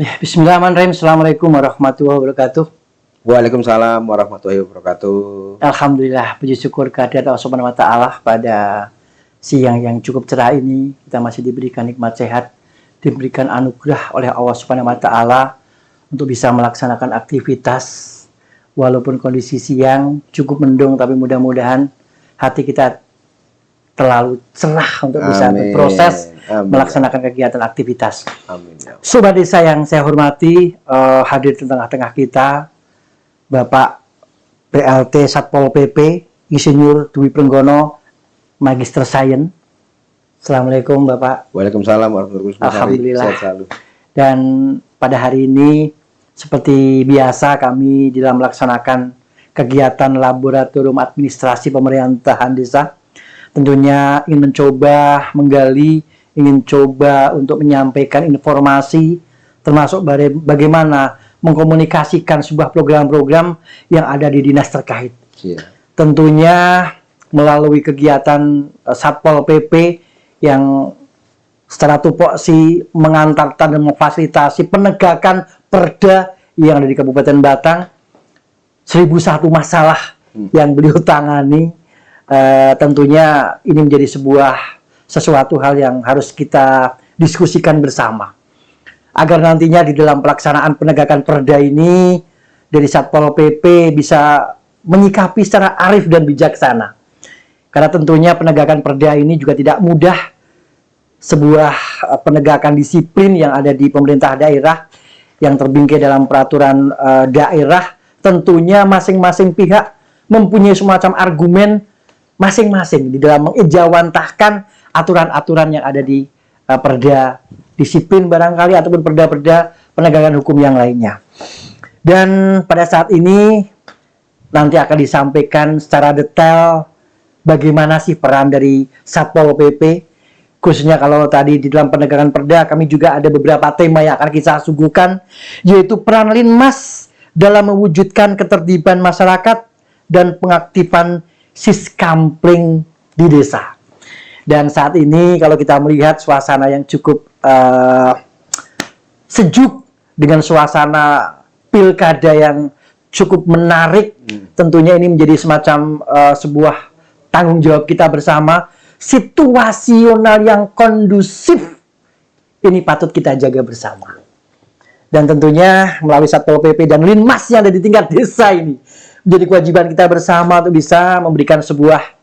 Ya, Bismillahirrahmanirrahim. Assalamualaikum warahmatullahi wabarakatuh. Waalaikumsalam warahmatullahi wabarakatuh. Alhamdulillah, puji syukur kehadirat Allah Subhanahu wa taala pada siang yang cukup cerah ini. Kita masih diberikan nikmat sehat, diberikan anugerah oleh Allah Subhanahu wa taala untuk bisa melaksanakan aktivitas walaupun kondisi siang cukup mendung, tapi mudah-mudahan hati kita terlalu cerah untuk bisa berproses melaksanakan kegiatan aktivitas. Amin. Ya. Sobat desa yang saya hormati, hadir di tengah-tengah kita Bapak PLT Satpol PP Insinyur Dwi Pringgono, Magister Sains. Assalamualaikum Bapak. Waalaikumsalam warahmatullahi wabarakatuh. Alhamdulillah. Sehat selalu. Dan pada hari ini seperti biasa kami dalam melaksanakan kegiatan laboratorium administrasi pemerintahan desa, tentunya ingin mencoba menggali, ingin coba untuk menyampaikan informasi termasuk bagaimana mengkomunikasikan sebuah program-program yang ada di dinas terkait. Yeah. Tentunya melalui kegiatan Satpol PP yang secara tupoksi mengantarkan dan memfasilitasi penegakan perda yang ada di Kabupaten Batang, 1001 masalah yang beliau tangani. Tentunya ini menjadi sesuatu hal yang harus kita diskusikan bersama agar nantinya di dalam pelaksanaan penegakan perda ini dari Satpol PP bisa menyikapi secara arif dan bijaksana, karena tentunya penegakan perda ini juga tidak mudah. Sebuah penegakan disiplin yang ada di pemerintah daerah yang terbingkai dalam peraturan daerah, tentunya masing-masing pihak mempunyai semacam argumen masing-masing di dalam mengejawantahkan aturan-aturan yang ada di perda disiplin barangkali ataupun perda-perda penegakan hukum yang lainnya. Dan pada saat ini nanti akan disampaikan secara detail bagaimana sih peran dari Satpol PP, khususnya kalau tadi di dalam penegakan perda kami juga ada beberapa tema yang akan kita suguhkan, yaitu peran Linmas dalam mewujudkan ketertiban masyarakat dan pengaktifan Siskampling di desa. Dan saat ini kalau kita melihat suasana yang cukup sejuk dengan suasana pilkada yang cukup menarik, tentunya ini menjadi semacam sebuah tanggung jawab kita bersama. Situasional yang kondusif ini patut kita jaga bersama. Dan tentunya melalui Satpol PP dan Linmas yang ada di tingkat desa ini menjadi kewajiban kita bersama untuk bisa memberikan sebuah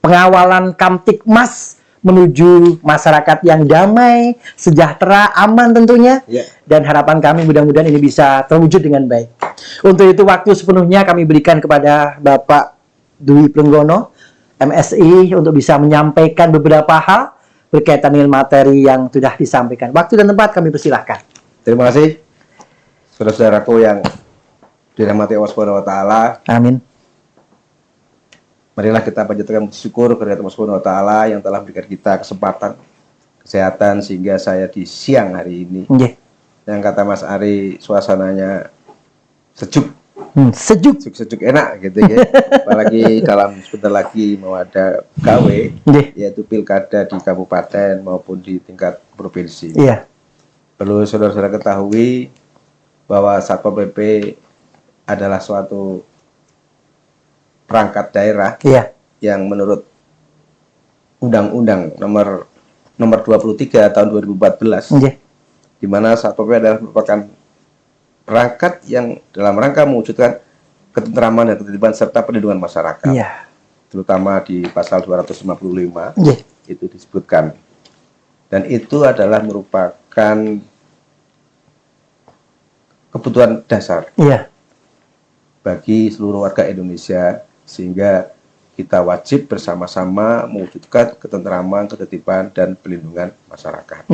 pengawalan Kamtibmas menuju masyarakat yang damai, sejahtera, aman tentunya. Yeah. Dan harapan kami mudah-mudahan ini bisa terwujud dengan baik. Untuk itu waktu sepenuhnya kami berikan kepada Bapak Dwi Pringgono, MSI, untuk bisa menyampaikan beberapa hal berkaitan dengan materi yang sudah disampaikan. Waktu dan tempat kami persilahkan. Terima kasih saudara-saudaraku yang dirahmati Allah Subhanahu wa taala. Amin. Marilah kita panjatkan syukur kepada Allah Subhanahu wa taala yang telah memberikan kita kesempatan, kesehatan sehingga saya di siang hari ini. Yang kata Mas Ari, suasananya sejuk. Sejuk enak gitu ya. Apalagi dalam sebentar lagi mau ada KW, yaitu pilkada di kabupaten maupun di tingkat provinsi. Iya. Perlu saudara-saudara ketahui bahwa Satpol PP adalah suatu perangkat daerah yang menurut Undang-Undang nomor 23 tahun 2014, di mana Satpol PP adalah merupakan perangkat yang dalam rangka mewujudkan ketentraman dan ketertiban serta perlindungan masyarakat. Terutama di pasal 255 itu disebutkan. Dan itu adalah merupakan kebutuhan dasar bagi seluruh warga Indonesia, sehingga kita wajib bersama-sama mewujudkan ketentraman, ketertiban, dan perlindungan masyarakat.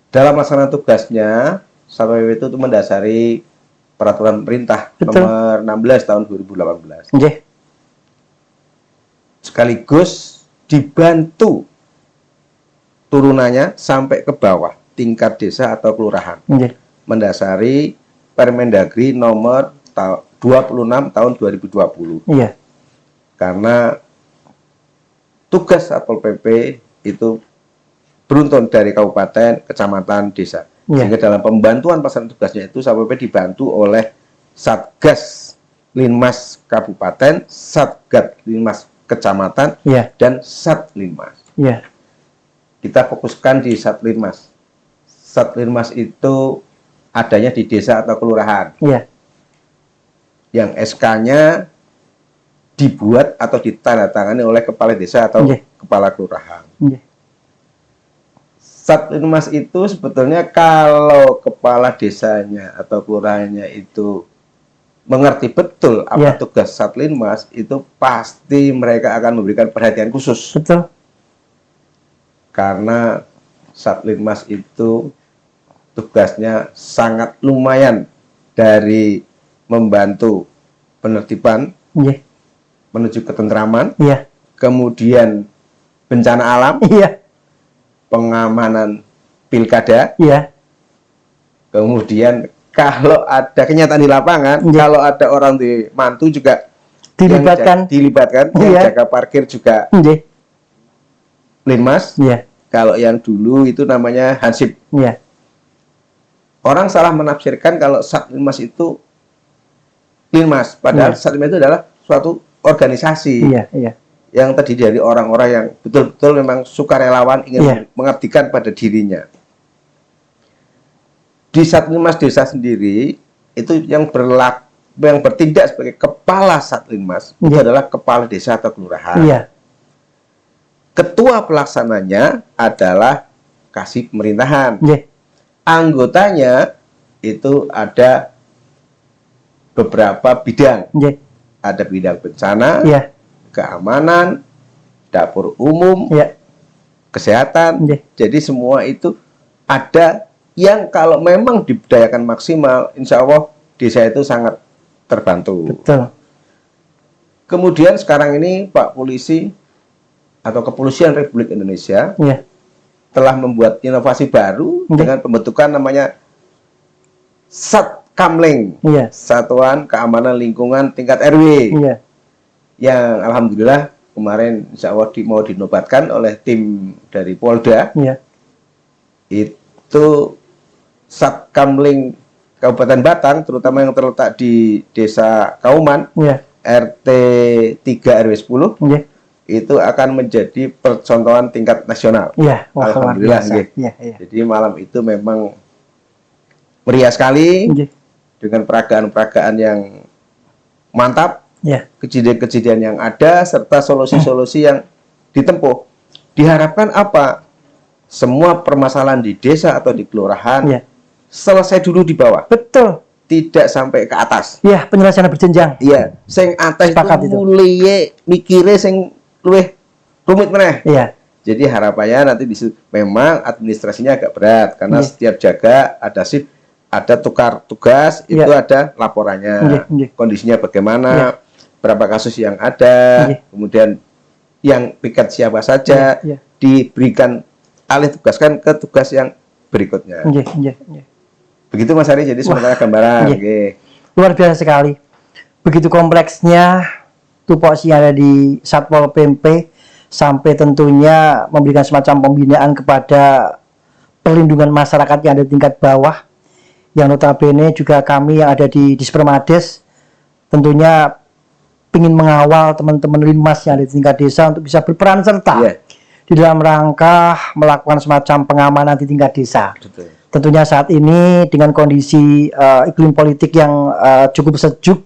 Dalam melaksanakan tugasnya, Satpol PP itu mendasari peraturan pemerintah nomor 16 tahun 2018. Sekaligus dibantu turunannya sampai ke bawah tingkat desa atau kelurahan. Mendasari Permendagri nomor 26 tahun 2020. Karena tugas Satpol PP itu beruntun dari kabupaten, kecamatan, desa. Iya. Sehingga dalam pembantuan pelaksana tugasnya itu Satpol PP dibantu oleh Satgas Linmas Kabupaten, Satgas Linmas Kecamatan, Iya. dan Satlinmas. Iya. Kita fokuskan di Satlinmas. Satlinmas itu adanya di desa atau kelurahan. Iya. Yang SK-nya dibuat atau ditandatangani oleh kepala desa atau Iya. kepala kelurahan. Iya. Satlinmas itu sebetulnya kalau kepala desanya atau kelurahannya itu mengerti betul apa Iya. tugas Satlinmas, itu pasti mereka akan memberikan perhatian khusus. Betul. Karena Satlinmas itu tugasnya sangat lumayan, dari membantu penertiban Iya. menuju ketentraman, Iya. kemudian bencana alam, Iya. pengamanan pilkada, Iya. kemudian kalau ada kenyataan di lapangan, Iya. kalau ada orang di mantu juga Dilibatkan. dilibatkan, yang Iya. jaga parkir juga Iya. Linmas. Iya. Kalau yang dulu itu namanya Hansip. Iya. Orang salah menafsirkan kalau Satlinmas itu Linmas, padahal Iya. Satlinmas itu adalah suatu organisasi Iya. Iya. yang terdiri dari orang-orang yang betul-betul memang sukarelawan ingin Iya. mengabdikan pada dirinya. Di Satlinmas desa sendiri itu yang bertindak sebagai kepala Satlinmas itu Iya. adalah kepala desa atau kelurahan. Iya. Ketua pelaksananya adalah kasih pemerintahan. Iya. Anggotanya itu ada beberapa bidang. Iya. Ada bidang bencana, Iya. keamanan, dapur umum, Iya. kesehatan. Iya. Jadi semua itu ada yang kalau memang diberdayakan maksimal, insya Allah desa itu sangat terbantu. Betul. Kemudian sekarang ini Pak Polisi atau Kepolisian Republik Indonesia Iya. telah membuat inovasi baru Iya. dengan pembentukan namanya Satkamling, Iya. Satuan Keamanan Lingkungan Tingkat RW, Iya. yang alhamdulillah kemarin insya Allah mau dinobatkan oleh tim dari Polda. Iya. Itu Satkamling Kabupaten Batang, terutama yang terletak di Desa Kauman, Iya. RT 3 RW 10, Iya. itu akan menjadi percontohan tingkat nasional. Iya. Wah, luar Alhamdulillah, biasa. nggih. Iya. Iya. Jadi malam itu memang meriah sekali, Iya. dengan peragaan-peragaan yang mantap, Iya. kejadian-kejadian yang ada, serta solusi-solusi yang ditempuh. Diharapkan apa? Semua permasalahan di desa atau di kelurahan Iya. selesai dulu di bawah, Betul. tidak sampai ke atas. Iya, penyelesaian berjenjang. Iya, sing atas Sepakat itu itu. mulai mikire sing luwih rumit meneh. Iya. Jadi harapannya nanti memang administrasinya agak berat karena Iya. setiap jaga ada shift, ada tukar tugas, Iya. itu ada laporannya. Iya, iya. Kondisinya bagaimana, Iya. berapa kasus yang ada, Iya. kemudian yang piket siapa saja, Iya. diberikan alih tugaskan ke tugas yang berikutnya. Iya. Iya. Iya. Begitu Mas Ari, jadi sementara gambaran. iya. Oke. Luar biasa sekali. Begitu kompleksnya tupoksi yang ada di Satpol PP, sampai tentunya memberikan semacam pembinaan kepada perlindungan masyarakat yang ada di tingkat bawah, yang notabene juga kami yang ada di Dispermades tentunya ingin mengawal teman-teman Linmas yang ada di tingkat desa untuk bisa berperan serta Iya. di dalam rangka melakukan semacam pengamanan di tingkat desa. Betul. Tentunya saat ini dengan kondisi iklim politik yang cukup sejuk,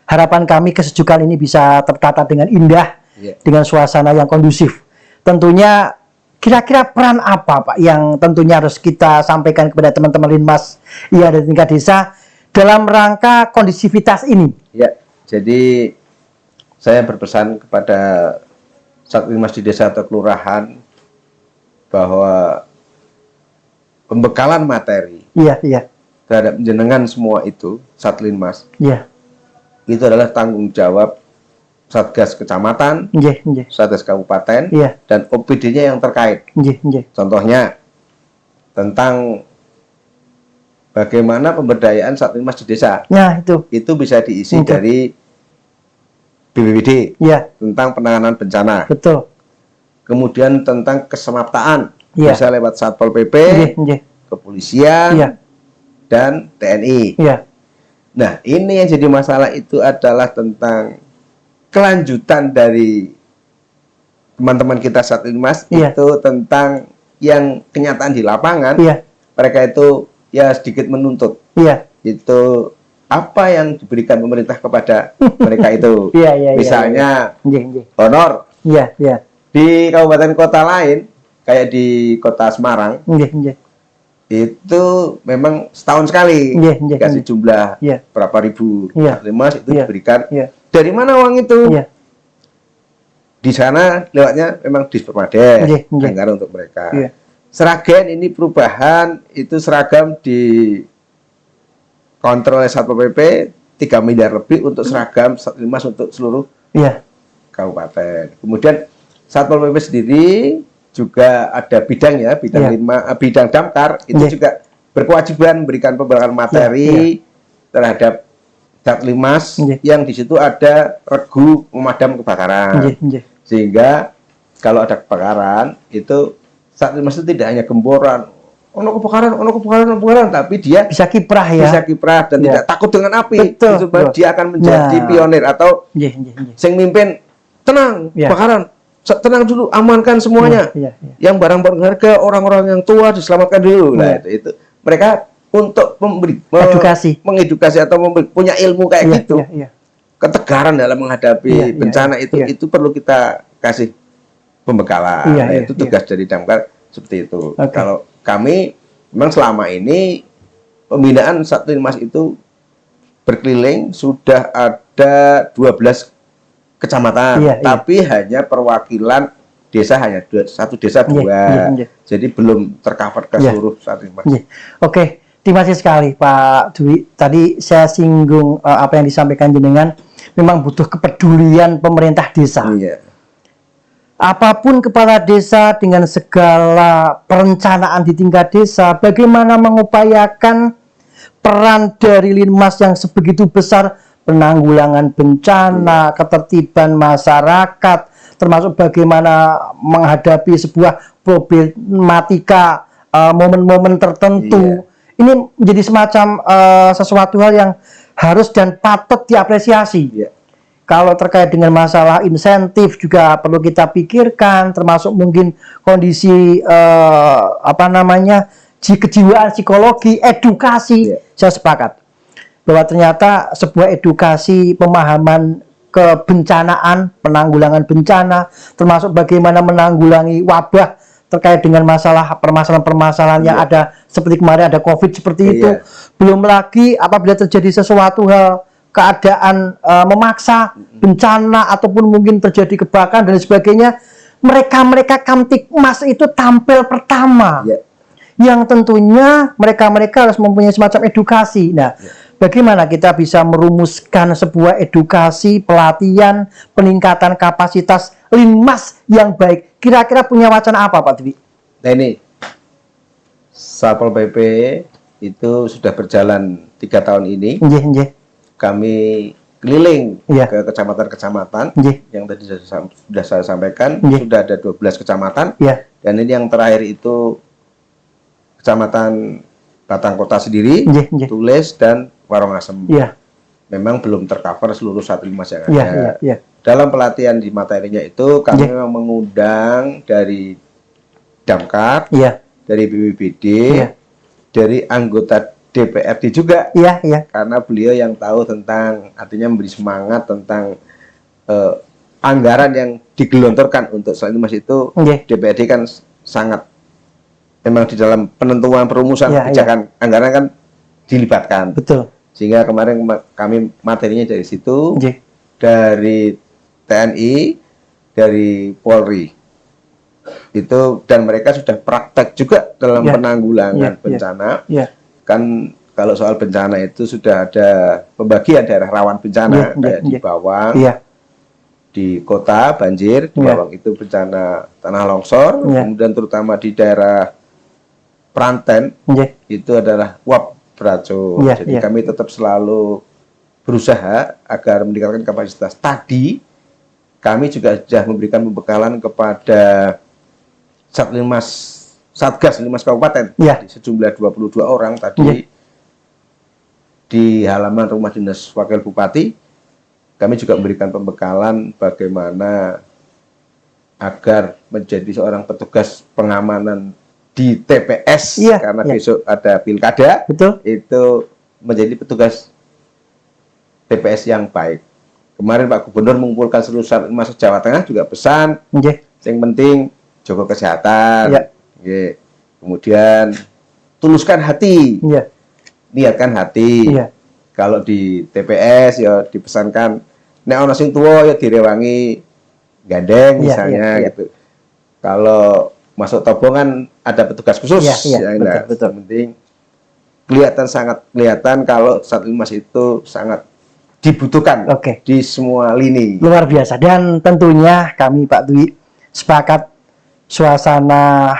harapan kami kesejukan ini bisa tertata dengan indah, Iya. dengan suasana yang kondusif. Tentunya kira-kira peran apa Pak yang tentunya harus kita sampaikan kepada teman-teman Linmas yang ada di tingkat desa dalam rangka kondusivitas ini? Ya, jadi saya berpesan kepada Satlinmas di desa atau kelurahan bahwa pembekalan materi Iya, iya, terhadap jenengan semua itu, Satlinmas, iya, itu adalah tanggung jawab Satgas Kecamatan, iya, iya, Satgas Kabupaten, iya, dan OPD-nya yang terkait. iya, iya, Contohnya tentang bagaimana pemberdayaan Satlinmas di desa. nah Itu bisa diisi Oke. dari BPBD iya, tentang penanganan bencana. betul, Kemudian tentang kesemaptaan Iya. bisa lewat Satpol PP, iya, iya, kepolisian, Iya. dan TNI. Iya. Nah, ini yang jadi masalah itu adalah tentang kelanjutan dari teman-teman kita saat ini, Mas, Iya. itu tentang yang kenyataan di lapangan. Iya. Mereka itu ya sedikit menuntut. Iya. Itu apa yang diberikan pemerintah kepada mereka itu. Iya, iya, iya, Misalnya Nggih, nggih. honor Iya, iya. di kabupaten kota lain, kayak di kota Semarang, Nggih, nggih. itu memang setahun sekali Iya, iya, dikasih iya. jumlah Iya. berapa ribu Iya. Mas itu Iya. diberikan. Iya. Dari mana uang itu? Iya. Di sana lewatnya memang Dispermades, Iya, iya. anggaran untuk mereka. Iya. Seragen ini perubahan itu seragam di kontrol oleh Satpol PP 3 miliar lebih untuk seragam Mas untuk seluruh Iya. kabupaten. Kemudian Satpol PP sendiri juga ada bidang ya, bidang Iya. bidang damkar itu Iya. juga berkewajiban memberikan pembekalan materi terhadap Datlimas Iya. yang di situ ada regu pemadam kebakaran. Nggih, nggih. Sehingga kalau ada kebakaran itu Datlimas itu tidak hanya gemboran, ono kebakaran, tapi dia Bisa kiprah ya. bisa kiprah dan Iya. tidak takut dengan api. Betul, Itu betul. dia akan menjadi Nah. pionir atau Nggih, nggih, nggih. sing mimpin tenang, Iya. kebakaran. Tenang dulu, amankan semuanya. Iya, iya. Yang barang berharga, orang-orang yang tua diselamatkan dulu. Nah, Iya. itu mereka untuk memberi Edukasi. mengedukasi atau punya ilmu kayak Iya, gitu. iya, iya. Ketegaran dalam menghadapi Iya, iya, bencana iya. itu perlu kita kasih pembekalan. Iya, Nah, iya, itu tugas dari damkar seperti itu. Oke. Kalau kami memang selama ini pembinaan Satlimas itu berkeliling sudah ada 12 kecamatan, Iya, iya. tapi hanya perwakilan desa hanya satu desa Iya, dua. iya, iya. Jadi belum tercover ke Iya. seluruh Satlimas. Nggih. Oke, terima kasih sekali Pak Dwi. Tadi saya singgung apa yang disampaikan jenengan, memang butuh kepedulian pemerintah desa. Iya. Apapun kepala desa dengan segala perencanaan di tingkat desa, bagaimana mengupayakan peran dari Linmas yang sebegitu besar, penanggulangan bencana, ketertiban masyarakat, termasuk bagaimana menghadapi sebuah problematika momen-momen tertentu. Ini menjadi semacam sesuatu hal yang harus dan patut diapresiasi. Iya. Kalau terkait dengan masalah insentif juga perlu kita pikirkan, termasuk mungkin kondisi kejiwaan psikologi, edukasi. Iya. Saya sepakat bahwa ternyata sebuah edukasi pemahaman kebencanaan, penanggulangan bencana, termasuk bagaimana menanggulangi wabah terkait dengan permasalahan-permasalahan yang ada seperti kemarin ada COVID seperti itu. Belum lagi apabila terjadi sesuatu hal keadaan memaksa bencana ataupun mungkin terjadi kebakaran dan sebagainya, mereka Kamtibmas itu tampil pertama. Iya. Yang tentunya mereka harus mempunyai semacam edukasi. Nah, bagaimana kita bisa merumuskan sebuah edukasi, pelatihan, peningkatan kapasitas Linmas yang baik? Kira-kira punya wacana apa, Pak Dwi? Nah ini Satpol PP itu sudah berjalan 3 tahun ini. Nggih, nggih. Kami keliling Iya. ke kecamatan-kecamatan Nggih. yang tadi sudah saya sampaikan. Nggih. Sudah ada 12 kecamatan. Iya. Dan ini yang terakhir itu Kecamatan Batang Kota sendiri, Nggih, nggih. Tulis, dan Warongasem. Iya. Memang belum tercover seluruh Satlimas yang ada. Iya, iya, iya. Dalam pelatihan di materinya itu kami Nggih. memang mengundang dari Damkar, Iya. dari BPBD, Iya. dari anggota DPRD juga, Iya, iya. karena beliau yang tahu tentang, artinya memberi semangat tentang anggaran yang digelontorkan untuk Satlimas itu. Nggih. DPRD kan sangat memang di dalam penentuan perumusan Iya, kebijakan anggaran kan dilibatkan. Betul. Sehingga kemarin kami materinya dari situ, Nggih. dari TNI, dari Polri. Itu dan mereka sudah praktek juga dalam Iya. penanggulangan Iya, bencana. Iya. Kan kalau soal bencana itu sudah ada pembagian daerah rawan bencana, Iya, kayak di iya. Bawang, Iya. di kota banjir, di Iya. Bawang itu bencana tanah longsor, Iya. kemudian terutama di daerah Pranten Nggih. itu adalah uap beracun. Iya, Jadi iya. kami tetap selalu berusaha agar meningkatkan kapasitas. Tadi kami juga sudah memberikan pembekalan kepada Satlimas Satgas Linmas Kabupaten Ya. sejumlah 22 orang tadi di halaman rumah dinas Wakil Bupati. Kami juga memberikan pembekalan bagaimana agar menjadi seorang petugas pengamanan di TPS karena besok ada pilkada. Betul. Itu menjadi petugas TPS yang baik. Kemarin Pak Gubernur mengumpulkan seluruh Satlinmas Jawa Tengah juga pesan yang penting jaga kesehatan. Kemudian tuluskan hati. Niatkan hati. Kalau di TPS ya dipesankan nek ana sing tuwa ya direwangi gandeng misalnya gitu. Kalau masuk tobongan ada petugas khusus betul. Penting sangat kelihatan kalau Satlinmas itu sangat dibutuhkan di semua lini. Luar biasa. Dan tentunya kami Pak Dwi sepakat suasana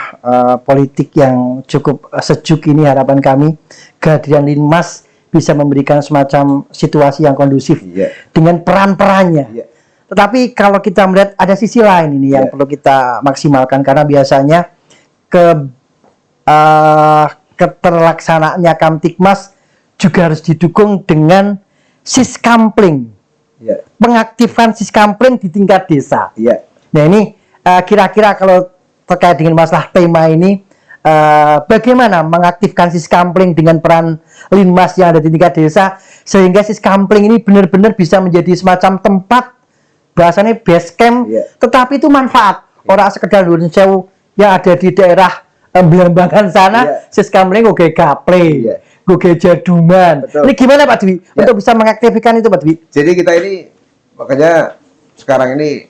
politik yang cukup sejuk ini, harapan kami kehadiran Linmas bisa memberikan semacam situasi yang kondusif dengan peran-perannya. Tetapi kalau kita melihat ada sisi lain ini yang perlu kita maksimalkan, karena biasanya keterlaksanaannya Kamtibmas juga harus didukung dengan siskampling, pengaktifan siskampling di tingkat desa. Nah ini kira-kira kalau terkait dengan masalah tema ini, bagaimana mengaktifkan siskampling dengan peran Linmas yang ada di tingkat desa sehingga siskampling ini benar-benar bisa menjadi semacam tempat, bahasanya base camp, tetapi itu manfaat. Orang sekedar Nuwun Sewu yang ada di daerah Belambangan sana, siskampling oke gaple, oke jaduman. Ini gimana Pak Dwi untuk bisa mengaktifkan itu Pak Dwi? Jadi kita ini makanya sekarang ini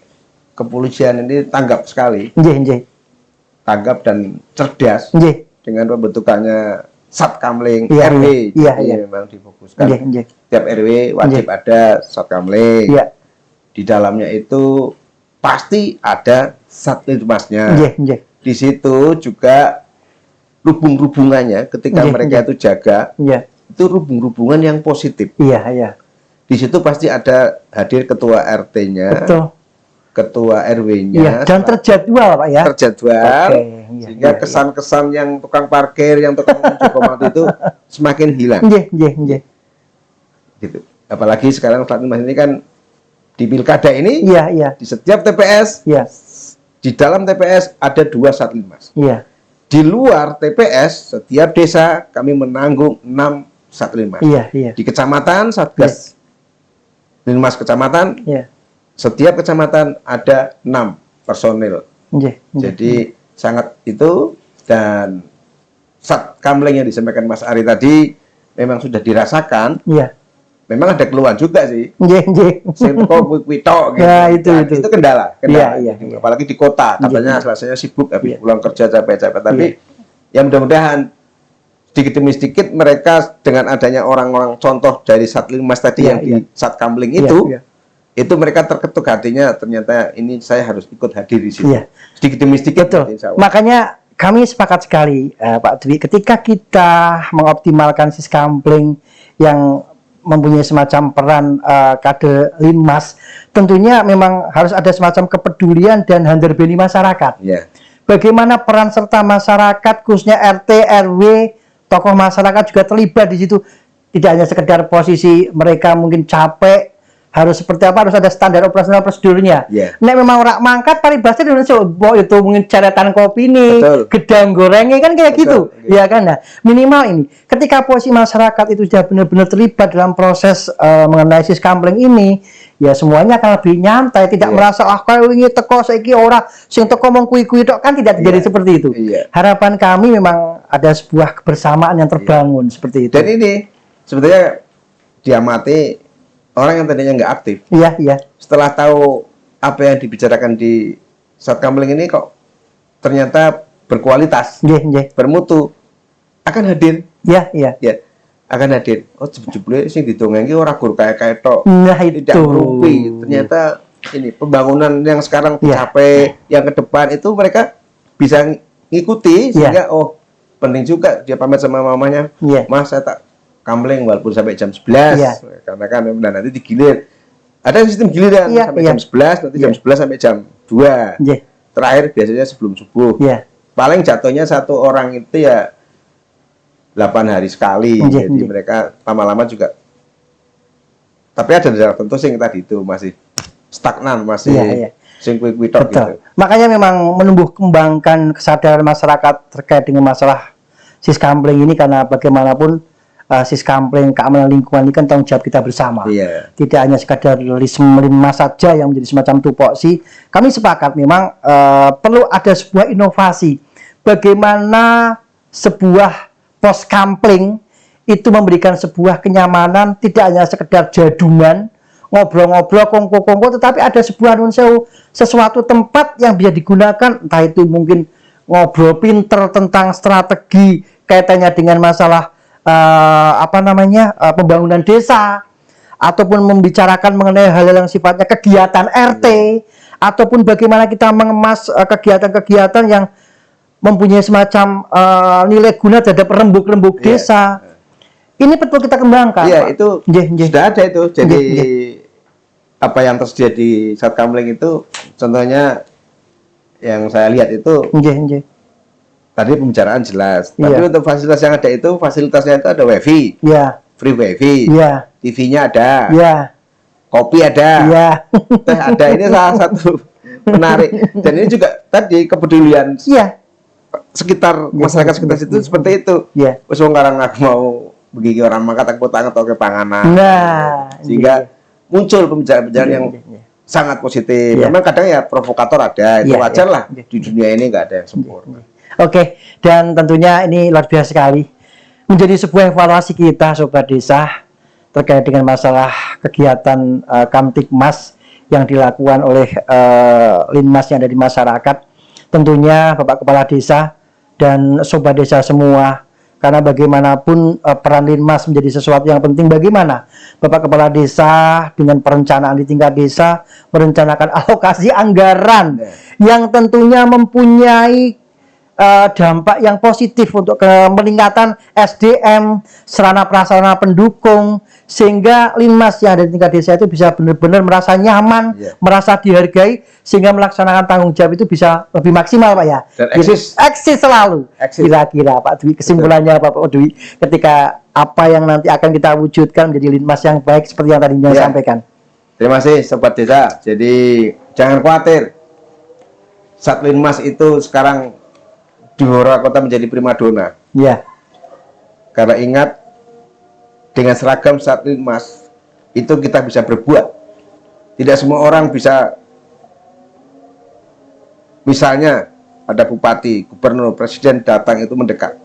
kepolisian ini tanggap sekali, tanggap dan cerdas dengan pembentukannya Satkamling RW. Memang difokuskan. Tiap RW wajib ada Satkamling. Di dalamnya itu pasti ada Satlinmasnya. Di situ juga rubung-rubungannya ketika mereka itu jaga, itu rubung-rubungan yang positif. Di situ pasti ada hadir ketua RT-nya, ketua RW-nya, dan terjadwal Pak ya. Terjadwal, sehingga kesan-kesan yang tukang parkir, yang tukang Jokomat itu semakin hilang. Gitu. Apalagi sekarang Satlinmas ini kan di pilkada ini, di setiap TPS, di dalam TPS ada 2 Satlinmas. Di luar TPS, setiap desa kami menanggung 6 Satlinmas. Di kecamatan, Satgas Linmas kecamatan, setiap kecamatan ada 6 personil. Jadi sangat itu, dan Satkamling yang disampaikan Mas Ari tadi memang sudah dirasakan. Memang ada keluhan juga sih. Itu kendala. Apalagi di kota, katanya rasanya sibuk habis pulang kerja capek-capek. Tapi ya mudah-mudahan sedikit demi sedikit mereka dengan adanya orang-orang contoh dari Satlinmas tadi yang di Satkamling itu mereka terketuk hatinya, ternyata ini saya harus ikut hadir di situ. Sedikit demi sedikit. Makanya kami sepakat sekali Pak Dwi, ketika kita mengoptimalkan siskampling yang mempunyai semacam peran kade Linmas, tentunya memang harus ada semacam kepedulian dan handarbeni masyarakat. Bagaimana peran serta masyarakat, khususnya RT, RW, tokoh masyarakat juga terlibat di situ. Tidak hanya sekedar posisi mereka mungkin capek, harus seperti apa, harus ada standar operasional prosedurnya. Nek memang orang mangkat paribasnya di Indonesia, itu mungkin caretan kopi nih, gedang gorengnya kan kayak gitu, ya kan? Nah, minimal ini, ketika posisi masyarakat itu sudah benar-benar terlibat dalam proses mengenai siskampling ini, ya semuanya akan lebih nyantai, tidak merasa kalau ini teko saiki ora sing teko mong kui-kui tok, kan tidak jadi seperti itu. Harapan kami memang ada sebuah kebersamaan yang terbangun seperti itu. Dan ini sebetulnya diamati orang yang tadinya nggak aktif, setelah tahu apa yang dibicarakan di Satkamling ini kok ternyata berkualitas, bermutu, akan hadir, akan hadir. Oh, jebule sing didongeng iki ora gur kayak tok. Tidak merumpi. Ternyata ini pembangunan yang sekarang dicapai, yang ke depan itu mereka bisa ngikuti, sehingga oh penting juga dia pamit sama mamanya, Mas saya tak Kamling walaupun sampai jam 11, karena kan nanti digilir, ada sistem giliran sampai jam 11, nanti jam 11 sampai jam 2, terakhir biasanya sebelum subuh. paling jatuhnya satu orang itu ya 8 hari sekali. Jadi mereka lama-lama juga, tapi ada daerah tertentu sing tadi itu masih stagnan, masih sing quick talk gitu. Makanya memang menumbuh kembangkan kesadaran masyarakat terkait dengan masalah Siskampling ini, karena bagaimanapun Siskampling, keamanan lingkungan ini kan tanggung jawab kita bersama. Tidak hanya sekadar Linmas saja yang menjadi semacam tupoksi. Kami sepakat memang perlu ada sebuah inovasi. Bagaimana sebuah pos kampling itu memberikan sebuah kenyamanan, tidak hanya sekedar jadungan, ngobrol-ngobrol, kongko-kongko, tetapi ada sebuah sesuatu tempat yang bisa digunakan, entah itu mungkin ngobrol pinter tentang strategi kaitannya dengan masalah pembangunan desa, ataupun membicarakan mengenai hal-hal yang sifatnya kegiatan RT, ataupun bagaimana kita mengemas kegiatan-kegiatan yang mempunyai semacam nilai guna terhadap rembuk-rembuk desa. Ini betul kita kembangkan. Iya, itu sudah ada itu. Jadi apa yang tersedia di Siskampling itu, contohnya yang saya lihat itu, tadi pembicaraan jelas. Tapi untuk fasilitas yang ada itu, fasilitasnya itu ada wifi, free wifi, TV-nya ada, kopi ada, teh ada. Ini salah satu menarik. Dan ini juga tadi kepedulian sekitar masyarakat sekitar situ seperti itu. Wes wong karang aku mau begini orang mangkat aku tangan atau ke panganan. Sehingga muncul pembicaraan-pembicaraan yang sangat positif. Memang kadang ya provokator ada, itu wajar lah. Di dunia ini nggak ada yang sempurna. Oke, dan tentunya ini luar biasa sekali. Menjadi sebuah evaluasi kita Sobat Desa terkait dengan masalah kegiatan Kamtibmas yang dilakukan oleh Linmas yang ada di masyarakat. Tentunya Bapak Kepala Desa dan Sobat Desa semua, karena bagaimanapun peran Linmas menjadi sesuatu yang penting. Bagaimana Bapak Kepala Desa dengan perencanaan di tingkat desa merencanakan alokasi anggaran yang tentunya mempunyai dampak yang positif untuk peningkatan SDM, sarana prasarana pendukung, sehingga Linmas yang ada di tingkat desa itu bisa benar-benar merasa nyaman, merasa dihargai, sehingga melaksanakan tanggung jawab itu bisa lebih maksimal, Pak ya. Dan eksis selalu. Kira-kira Pak Dwi, kesimpulannya Pak Dwi, ketika apa yang nanti akan kita wujudkan menjadi Linmas yang baik seperti yang tadi saya sampaikan. Terima kasih Sobat Desa. Jadi jangan khawatir, Satlinmas itu sekarang di beberapa kota menjadi primadona. Karena ingat, dengan seragam Satlinmas itu kita bisa berbuat. Tidak semua orang bisa, misalnya ada bupati, gubernur, presiden datang itu mendekat.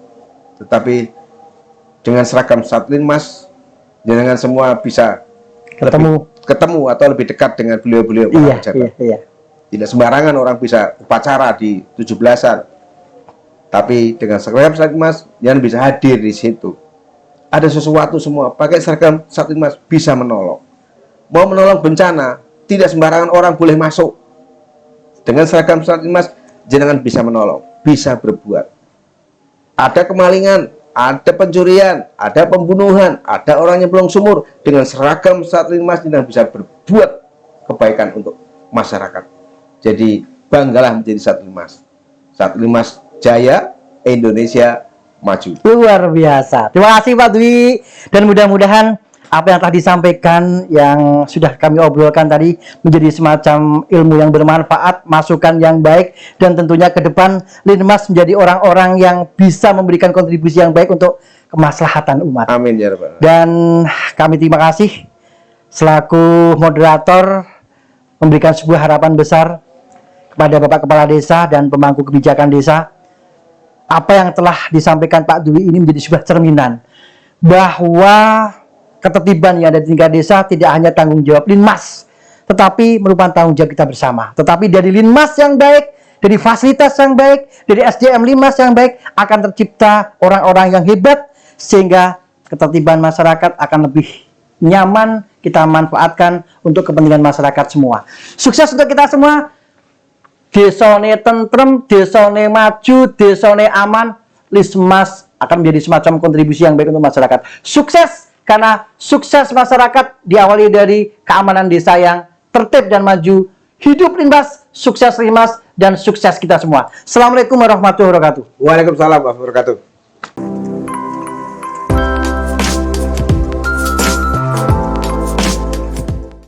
Tetapi dengan seragam Satlinmas, jangan semua bisa ketemu atau lebih dekat dengan beliau-beliau. Tidak sembarangan orang bisa upacara di 17-an. Tapi dengan seragam Satlinmas, jangan bisa hadir di situ. Ada sesuatu semua, pakai seragam Satlinmas bisa menolong. Mau menolong bencana, tidak sembarangan orang boleh masuk. Dengan seragam Satlinmas, jangan bisa menolong, bisa berbuat. Ada kemalingan, ada pencurian, ada pembunuhan, ada orang yang belum sumur. Dengan seragam Satlinmas, jangan bisa berbuat kebaikan untuk masyarakat. Jadi banggalah menjadi Satlinmas. Satlinmas Jaya, Indonesia maju. Luar biasa. Terima kasih Pak Dwi. Dan mudah-mudahan apa yang telah disampaikan, yang sudah kami obrolkan tadi, menjadi semacam ilmu yang bermanfaat, masukan yang baik, dan tentunya ke depan Linmas menjadi orang-orang yang bisa memberikan kontribusi yang baik untuk kemaslahatan umat. Amin ya Rabbal. Dan kami terima kasih selaku moderator memberikan sebuah harapan besar kepada Bapak Kepala Desa dan pemangku kebijakan desa. Apa yang telah disampaikan Pak Dwi ini menjadi sebuah cerminan bahwa ketertiban yang ada di tingkat desa tidak hanya tanggung jawab Linmas, tetapi merupakan tanggung jawab kita bersama. Tetapi dari Linmas yang baik, dari fasilitas yang baik, dari SDM Linmas yang baik, akan tercipta orang-orang yang hebat, sehingga ketertiban masyarakat akan lebih nyaman kita manfaatkan untuk kepentingan masyarakat semua. Sukses untuk kita semua. Desane tentrem, desane maju, desane aman, Linmas akan menjadi semacam kontribusi yang baik untuk masyarakat. Sukses, karena sukses masyarakat diawali dari keamanan desa yang tertib dan maju. Hidup Linmas, sukses Linmas, dan sukses kita semua. Assalamualaikum warahmatullahi wabarakatuh. Waalaikumsalam warahmatullahi wabarakatuh.